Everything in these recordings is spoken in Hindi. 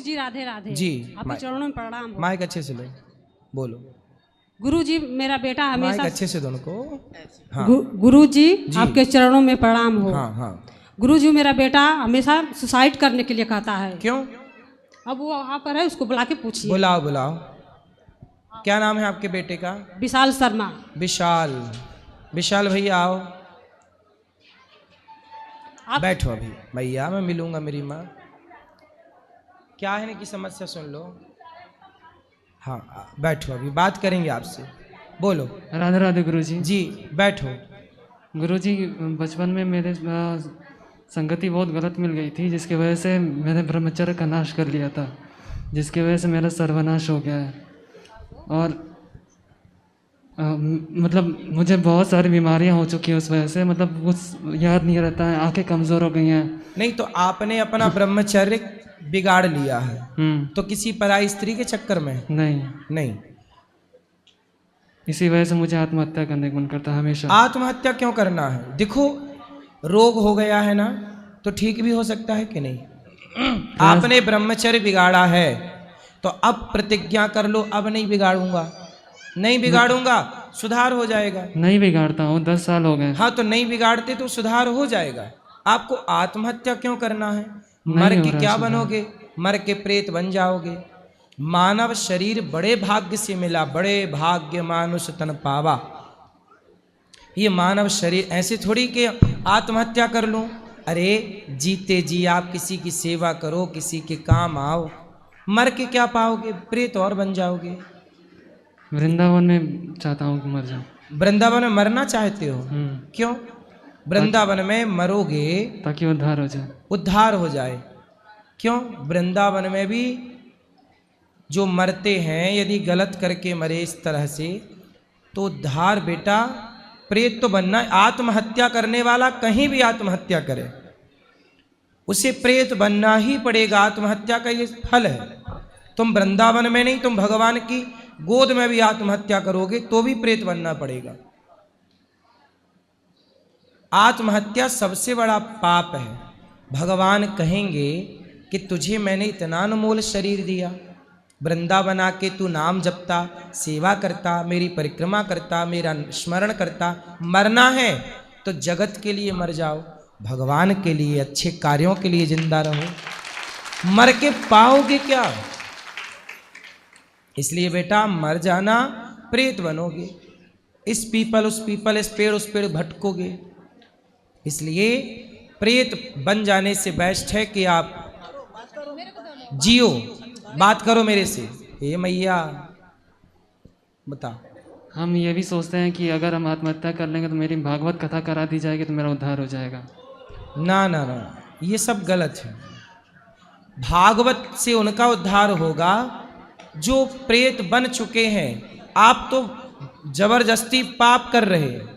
गुरुजी राधे राधे जी। आपके चरणों में प्रणाम हो। माइक अच्छे से लो, बोलो। गुरुजी मेरा बेटा माइक हमेशा अच्छे से दोनों को। हाँ गुरुजी जी। आपके चरणों में प्रणाम हो। हाँ हाँ। गुरुजी मेरा बेटा हमेशा सुसाइड करने के लिए कहता है। क्यों? अब वो वहाँ पर है, उसको बुला के पूछिए। बुलाओ बुलाओ। क्या नाम है आपके बेटे का? विशाल शर्मा। विशाल। विशाल भैया आओ, आप बैठो। अभी भैया मैं मिलूंगा मेरी माँ। क्या है ना कि समस्या सुन लो। हाँ बैठो, अभी बात करेंगे आपसे, बोलो। राधे राधे गुरुजी। जी बैठो। गुरुजी बचपन में मेरे संगति बहुत गलत मिल गई थी, जिसकी वजह से मैंने ब्रह्मचर्य का नाश कर लिया था, जिसकी वजह से मेरा सर्वनाश हो गया है। और मतलब मुझे बहुत सारी बीमारियां हो चुकी हैं उस वजह से, मतलब कुछ याद नहीं रहता है, आंखें कमज़ोर हो गई हैं। नहीं तो आपने अपना ब्रह्मचर्य बिगाड़ लिया है तो किसी पराई स्त्री के चक्कर में? नहीं, नहीं। इसी वजह से मुझे आत्महत्या करने का मन करता है हमेशा। आत्महत्या क्यों करना है? देखो रोग हो गया है ना, तो ठीक भी हो सकता है कि नहीं? आपने ब्रह्मचर्य बिगाड़ा है तो अब प्रतिज्ञा कर लो, अब नहीं बिगाड़ूंगा, नहीं बिगाड़ूंगा, सुधार हो जाएगा। नहीं बिगाड़ता हूँ, 10 साल हो गए। हाँ तो नहीं बिगाड़ते तो सुधार हो जाएगा। आपको आत्महत्या क्यों करना है? नहीं मर हो के रहा क्या सुधार। बनोगे? मर के प्रेत बन जाओगे। मानव शरीर बड़े भाग्य से मिला, बड़े भाग्य मानुष तन पावा। ये मानव शरीर ऐसे थोड़ी कि आत्महत्या कर लूं। अरे जीते जी आप किसी की सेवा करो, किसी के काम आओ। मर के क्या पाओगे? प्रेत और बन जाओगे। वृंदावन में चाहता हूँ कि मर जाऊँ। वृंदावन में मरना चाहते हो? क्यों? वृंदावन में मरोगे ताकि उद्धार हो जाए। उद्धार हो जाए। क्यों? वृंदावन में भी जो मरते हैं यदि गलत करके मरे इस तरह से तो उद्धार बेटा प्रेत तो बनना। आत्महत्या करने वाला कहीं भी आत्महत्या करे उसे प्रेत बनना ही पड़ेगा। आत्महत्या का ये फल है। तुम वृंदावन में नहीं, तुम भगवान की गोद में भी आत्महत्या करोगे तो भी प्रेत बनना पड़ेगा। आत्महत्या सबसे बड़ा पाप है। भगवान कहेंगे कि तुझे मैंने इतना अनमोल शरीर दिया, वृंदावन आके तू नाम जपता, सेवा करता, मेरी परिक्रमा करता, मेरा स्मरण करता। मरना है तो जगत के लिए मर जाओ, भगवान के लिए, अच्छे कार्यों के लिए जिंदा रहो। मर के पाओगे क्या? इसलिए बेटा मर जाना, प्रेत बनोगे। इस पीपल उस पीपल, इस पेड़ उस पेड़ भटकोगे। इसलिए प्रेत बन जाने से बेस्ट है कि आप जियो। बात करो मेरे से। हे मैया बता। हम ये भी सोचते हैं कि अगर हम आत्महत्या कर लेंगे तो मेरी भागवत कथा करा दी जाएगी तो मेरा उद्धार हो जाएगा। ना ना ना, ये सब गलत है। भागवत से उनका उद्धार होगा जो प्रेत बन चुके हैं। आप तो जबरदस्ती पाप कर रहे हैं।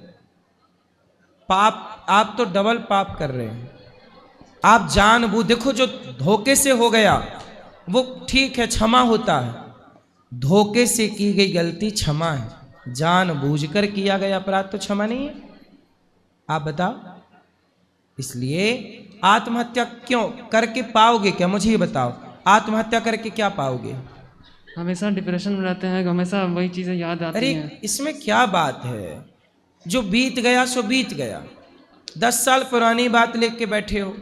पाप, आप तो डबल पाप कर रहे हैं। आप जानबूझ, देखो जो धोखे से हो गया वो ठीक है, क्षमा होता है। धोखे से की गई गलती क्षमा है, जानबूझकर किया गया अपराध तो क्षमा नहीं है। आप बताओ। इसलिए आत्महत्या क्यों करके पाओगे क्या? मुझे ये बताओ, आत्महत्या करके क्या पाओगे? हमेशा डिप्रेशन में रहते हैं, हमेशा वही चीज़ें याद आती अरे हैं। इसमें क्या बात है? जो बीत गया सो बीत गया। 10 साल पुरानी बात लेके बैठे हो।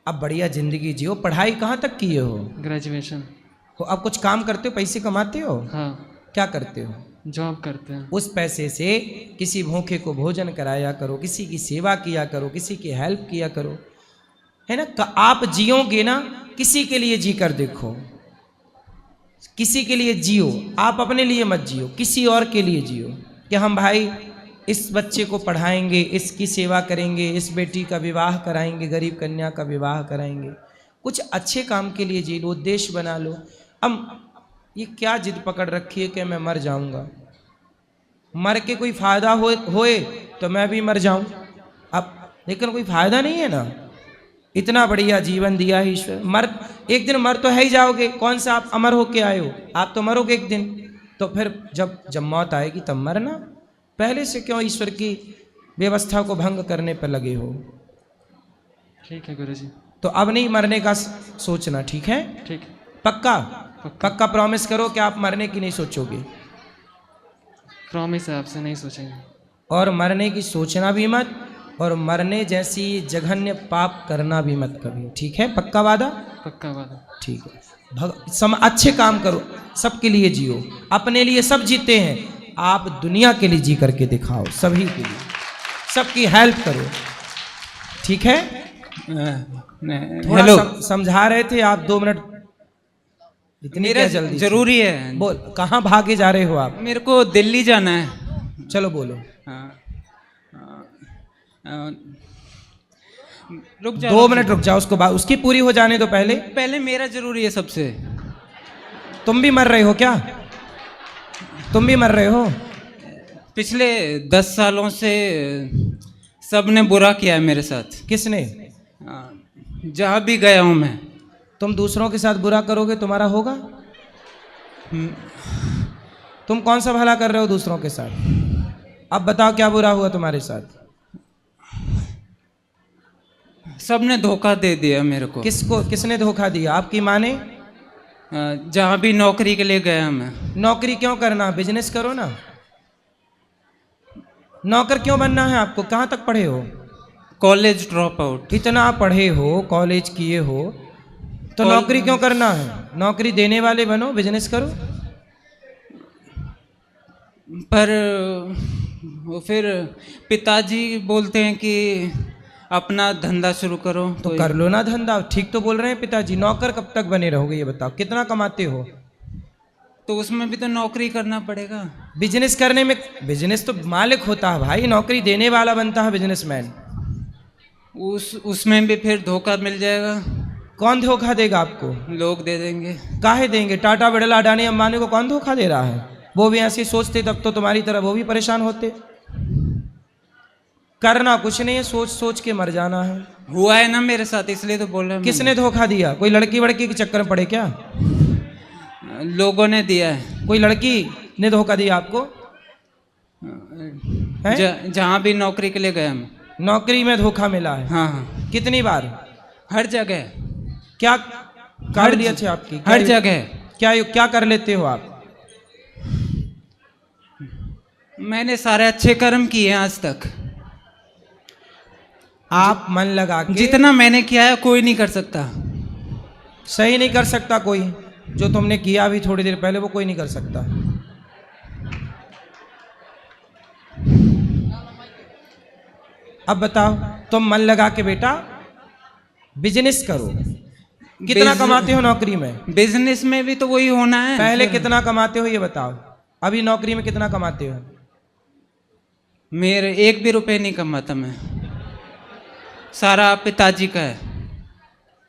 अब बढ़िया जिंदगी जियो। पढ़ाई कहाँ तक किए हो? ग्रेजुएशन। हो अब कुछ काम करते हो, पैसे कमाते हो? हाँ, क्या करते हो? जॉब करते हैं। उस पैसे से किसी भूखे को भोजन कराया करो, किसी की सेवा किया करो, किसी की हेल्प किया करो, है ना? आप जियोगे ना, किसी के लिए जी कर देखो। किसी के लिए जियो, आप अपने लिए मत जियो, किसी और के लिए जियो कि हम भाई इस बच्चे को पढ़ाएंगे, इसकी सेवा करेंगे, इस बेटी का विवाह कराएंगे, गरीब कन्या का विवाह कराएंगे। कुछ अच्छे काम के लिए जी लो, उद्देश्य बना लो। अब ये क्या जिद पकड़ रखी है कि मैं मर जाऊंगा, मर के कोई फायदा होए तो मैं भी मर जाऊं। अब लेकिन कोई फायदा नहीं है ना। इतना बढ़िया जीवन दिया है ईश्वर। मर एक दिन मर तो है ही जाओगे। कौन सा आप अमर होके आए हो? आप तो मरोगे एक दिन। तो फिर जब मौत आएगी तब मरना। पहले से क्यों ईश्वर की व्यवस्था को भंग करने पर लगे हो? ठीक है गुरुजी। तो अब नहीं मरने का सोचना, ठीक है? ठीक है। पक्का? पक्का प्रॉमिस करो कि आप मरने की नहीं सोचोगे। प्रॉमिस है, आपसे नहीं सोचेंगे। और मरने की सोचना भी मत, और मरने जैसी जघन्य पाप करना भी मत कभी, ठीक है? पक्का वादा? पक्का वादा। ठीक है। अच्छे काम करो, सबके लिए जियो। अपने लिए सब जीते हैं, आप दुनिया के लिए जी करके दिखाओ, सभी के लिए, सबकी हेल्प करो, ठीक है? थोड़ा हेलो, समझा रहे थे आप, 2 मिनट इतनी मेरा क्या जल्दी? जरूरी है। बोल, कहाँ भागे जा रहे हो आप? मेरे को दिल्ली जाना है। चलो बोलो। रुक जाओ, 2 मिनट रुक जाओ, उसको उसकी पूरी हो जाने दो पहले। पहले मेरा जरूरी है सबसे। तुम भी मर रहे हो क्या? तुम भी मर रहे हो? पिछले 10 सालों से सबने बुरा किया है मेरे साथ। किसने? जहाँ भी गया हूँ मैं। तुम दूसरों के साथ बुरा करोगे तुम्हारा होगा? तुम कौन सा भला कर रहे हो दूसरों के साथ? अब बताओ क्या बुरा हुआ तुम्हारे साथ? सबने धोखा दे दिया मेरे को। किसको? किसने धोखा दिया? आपकी माँ ने? जहाँ भी नौकरी के लिए गया मैं। नौकरी क्यों करना? बिजनेस करो ना। नौकर क्यों बनना है आपको? कहाँ तक पढ़े हो? College drop out. इतना पढ़े हो, कॉलेज किए हो, तो नौकरी क्यों करना है? नौकरी देने वाले बनो, बिजनेस करो। पर वो फिर पिताजी बोलते हैं कि अपना धंधा शुरू करो। तो कर लो ना धंधा। ठीक तो बोल रहे हैं पिताजी। नौकर कब तक बने रहोगे ये बताओ? कितना कमाते हो? तो उसमें भी तो नौकरी करना पड़ेगा। बिजनेस करने में, बिजनेस तो मालिक होता है भाई, नौकरी देने वाला बनता है बिजनेसमैन। उसमें भी फिर धोखा मिल जाएगा। कौन धोखा देगा आपको? लोग दे देंगे। काहे देंगे? टाटा, बिड़ला, अडानी, अंबानी को कौन धोखा दे रहा है? वो भी ऐसे सोचते तब तो तुम्हारी तरह वो भी परेशान होते। करना कुछ नहीं है, सोच सोच के मर जाना है। हुआ है ना मेरे साथ, इसलिए तो बोल रहा हूं। किसने धोखा दिया? कोई लड़की वड़की के चक्कर में पड़े क्या? लोगों ने दिया है। कोई लड़की ने धोखा दिया आपको? जहाँ भी नौकरी के लिए गया मैं। नौकरी में धोखा मिला है? हाँ हाँ, कितनी बार? हर जगह। क्या काबिलियत है आपकी? हर जगह। क्या कर लेते हो आप? मैंने सारे अच्छे कर्म किए हैं आज तक। आप मन लगा के, जितना मैंने किया है कोई नहीं कर सकता। सही नहीं कर सकता कोई। जो तुमने किया अभी थोड़ी देर पहले वो कोई नहीं कर सकता। अब बताओ, तुम मन लगा के बेटा बिजनेस करो। कितना कमाते हो नौकरी में? बिजनेस में भी तो वही होना है। पहले कितना कमाते हो ये बताओ? अभी नौकरी में कितना कमाते हो? मेरे 1 भी रुपए नहीं कमाता मैं। सारा पिताजी का है।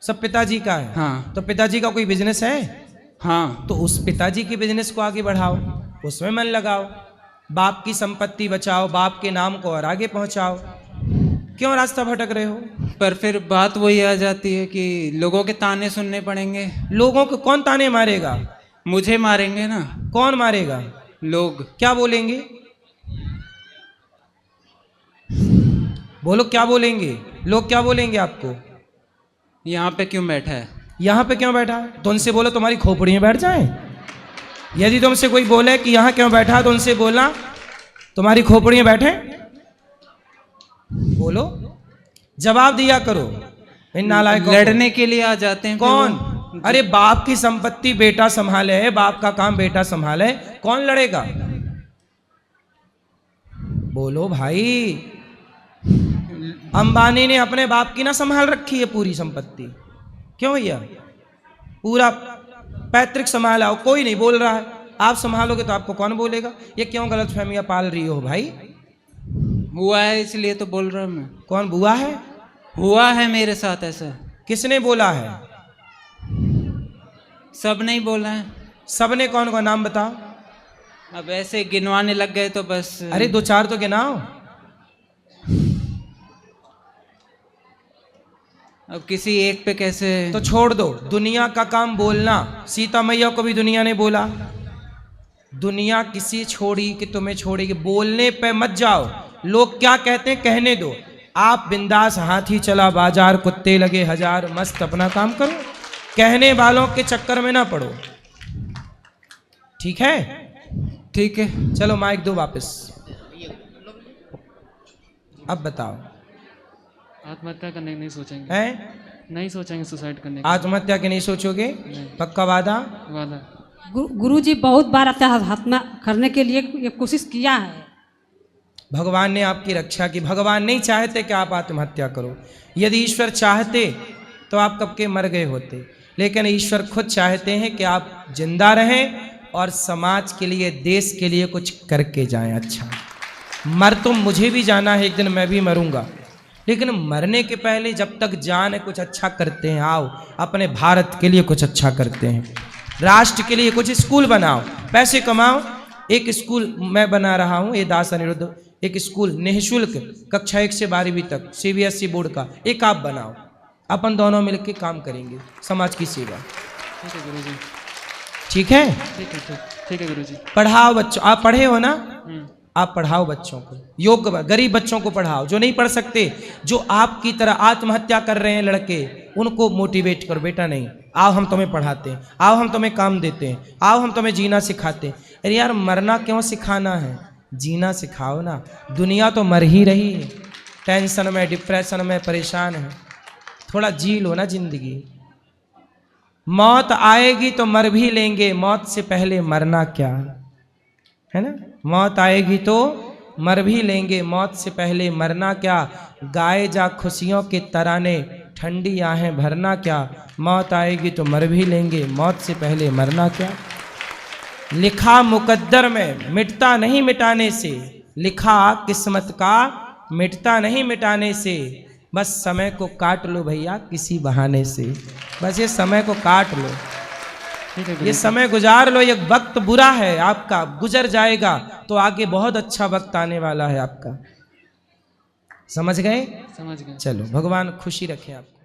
सब पिताजी का है? हाँ। तो पिताजी का कोई बिजनेस है? हाँ। तो उस पिताजी के बिजनेस को आगे बढ़ाओ, उसमें मन लगाओ, बाप की संपत्ति बचाओ, बाप के नाम को और आगे पहुंचाओ। क्यों रास्ता भटक रहे हो? पर फिर बात वही आ जाती है कि लोगों के ताने सुनने पड़ेंगे। लोगों को कौन ताने मारेगा? मुझे मारेंगे ना। कौन मारेगा? लोग। क्या बोलेंगे? बोलो, क्या बोलेंगे लोग? क्या बोलेंगे आपको? यहाँ पे क्यों बैठा है? यहाँ पे क्यों बैठा है? तो उनसे बोलो तुम्हारी खोपड़ी में बैठ जाए। यदि तुमसे कोई बोले कि यहाँ क्यों बैठा है, तो उनसे बोलना तुम्हारी खोपड़ी में बैठे। बोलो, जवाब दिया करो। इन नालायकों को। लड़ने के लिए आ जाते हैं। कौन? अरे बाप की संपत्ति बेटा संभाले है, बाप का काम बेटा संभाले, कौन लड़ेगा? बोलो भाई। अंबानी ने अपने बाप की ना संभाल रखी है पूरी संपत्ति। क्यों भैया? पूरा पैतृक संभाला हो, कोई नहीं बोल रहा है। आप संभालोगे तो आपको कौन बोलेगा? ये क्यों गलत फहमियां पाल रही हो भाई? हुआ है इसलिए तो बोल रहा हूं मैं। कौन बुआ है? हुआ है मेरे साथ ऐसा। किसने बोला है? सब नहीं बोला है। सबने कौन कौन? नाम बताओ। अब ऐसे गिनवाने लग गए तो बस। अरे 2-4 तो गिनाओ। अब किसी एक पे कैसे? तो छोड़ दो, दुनिया का काम बोलना। सीता मैया को भी दुनिया ने बोला। दुनिया किसी छोड़ी कि तुम्हें छोड़ेगी, बोलने पे मत जाओ। लोग क्या कहते हैं कहने दो। आप बिंदास हाथी चला बाजार, कुत्ते लगे हजार, मस्त अपना काम करो, कहने वालों के चक्कर में ना पड़ो। ठीक है? ठीक है। चलो माइक दो वापस। अब बताओ। आत्महत्या करने की नहीं सोचेंगे, हैं? नहीं सोचेंगे सुसाइड करने की। आत्महत्या के नहीं सोचोगे? पक्का वादा? वादा। गुरुजी बहुत बार आत्महत्या करने के लिए ये कोशिश किया है। भगवान ने आपकी रक्षा की। भगवान नहीं चाहते कि आप आत्महत्या करो। यदि ईश्वर चाहते तो आप कब के मर गए होते, लेकिन ईश्वर खुद चाहते हैं कि आप जिंदा रहें और समाज के लिए, देश के लिए कुछ करके जाएं। अच्छा, मर तो मुझे भी जाना है, एक दिन मैं भी मरूंगा, लेकिन मरने के पहले जब तक जान है कुछ अच्छा करते हैं। आओ अपने भारत के लिए कुछ अच्छा करते हैं, राष्ट्र के लिए कुछ स्कूल बनाओ, पैसे कमाओ। एक स्कूल मैं बना रहा हूँ, ये दास अनिरुद्ध, एक स्कूल निःशुल्क कक्षा 1 से 12वीं तक CBSE बोर्ड का, एक आप बनाओ। अपन दोनों मिलकर काम करेंगे समाज की सेवा। ठीक है गुरुजी। ठीक है? ठीक है गुरुजी। पढ़ाओ बच्चों। आप पढ़े हो ना? आप पढ़ाओ बच्चों को, योग्य गरीब बच्चों को पढ़ाओ, जो नहीं पढ़ सकते, जो आपकी तरह आत्महत्या कर रहे हैं लड़के, उनको मोटिवेट करो। बेटा नहीं, आओ हम तुम्हें पढ़ाते हैं, आओ हम तुम्हें काम देते हैं, आओ हम तुम्हें जीना सिखाते हैं। अरे यार, मरना क्यों सिखाना है, जीना सिखाओ ना। दुनिया तो मर ही रही है, टेंशन में, डिप्रेशन में परेशान है। थोड़ा जी लो ना जिंदगी। मौत आएगी तो मर भी लेंगे, मौत से पहले मरना क्या है ना? मौत आएगी तो मर भी लेंगे, मौत से पहले मरना क्या। गाए जा खुशियों के तराने, ठंडी आहें भरना क्या। मौत आएगी तो मर भी लेंगे, मौत से पहले मरना क्या। लिखा मुकद्दर में मिटता नहीं मिटाने से, लिखा किस्मत का मिटता नहीं मिटाने से। बस समय को काट लो भैया किसी बहाने से, बस ये समय को काट लो, ये समय गुजार लो। ये वक्त बुरा है आपका, गुजर जाएगा तो आगे बहुत अच्छा वक्त आने वाला है आपका। समझ गए? समझ गए। चलो, भगवान खुशी रखे आपको।